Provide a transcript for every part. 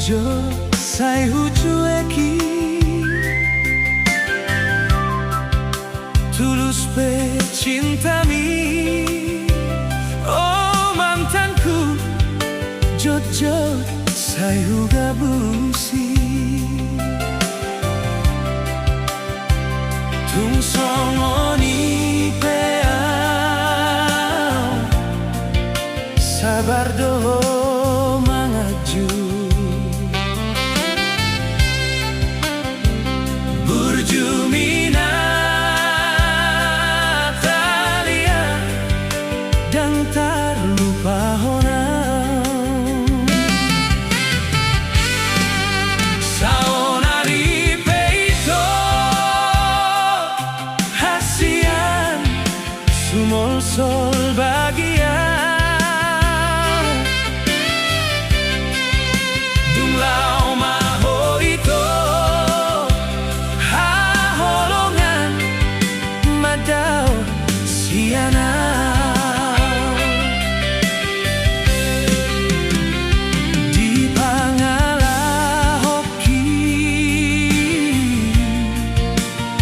Jo sai hujueki tulus pe cintami. Oh mantanku, Jojo sai hugabusi tung songoni peau sabar doho mangaju Burjumina Talia dan terlupa orang Saonari peito hasian sumol sol bagia Dunglau maho ito haholongan madaw siana di pangalah hoki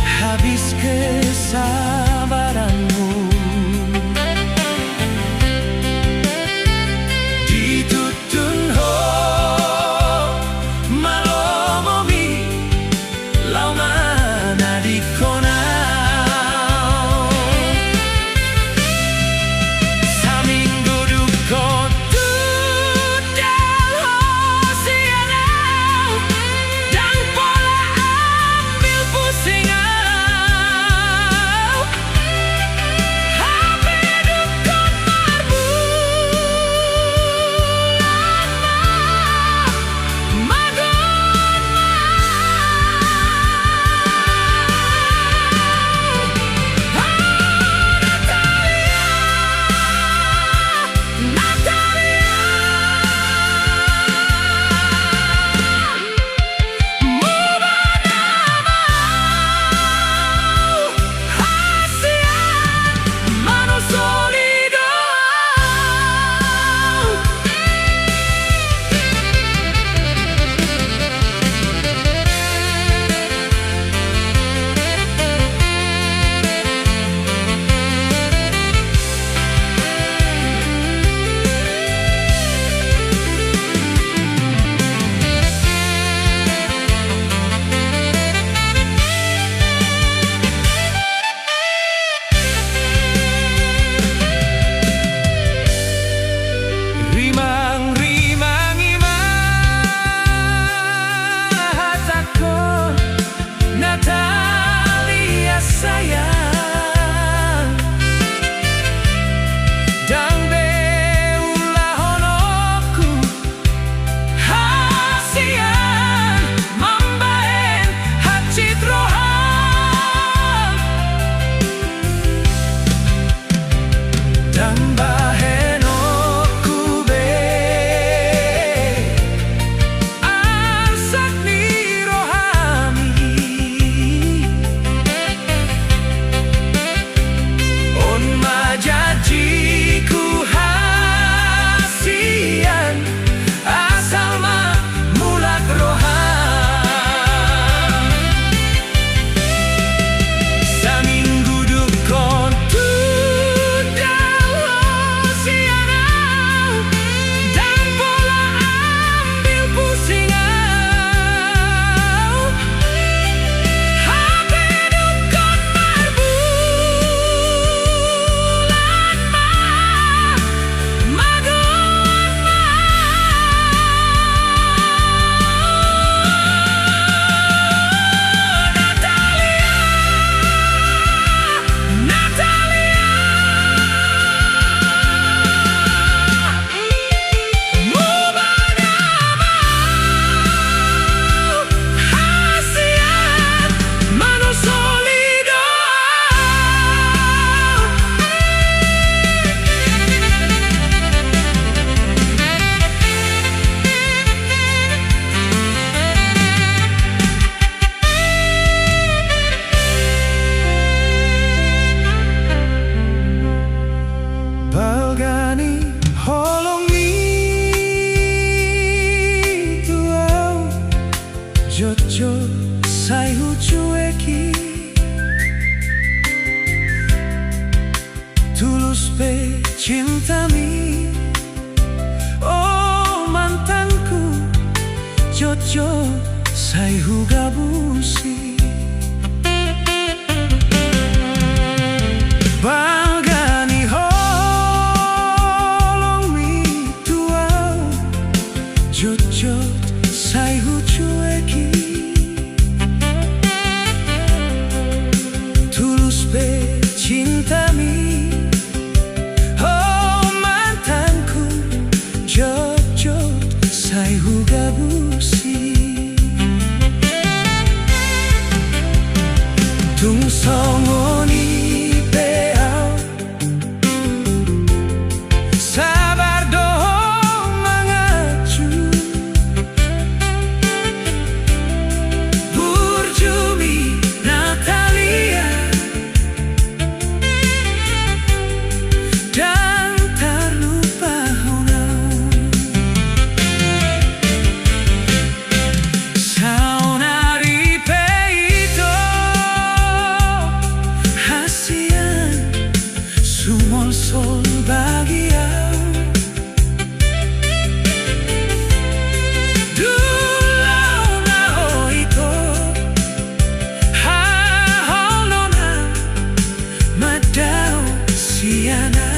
habis kesabaranmu tulus pecintami. Oh mantanku, Jojo saihu gabusi. Bangani holong mi tuau, Jojo saihu cueki. Tulus pecintami. Oh mantanku, Jojo saihu gabusi. Tung songoni peau, sabar doh mangaju. Burjumi Natalia dan tak lupa Honau. Saunari peito hasian sumol sol bagia. Dulau na oito ha holona madao siana.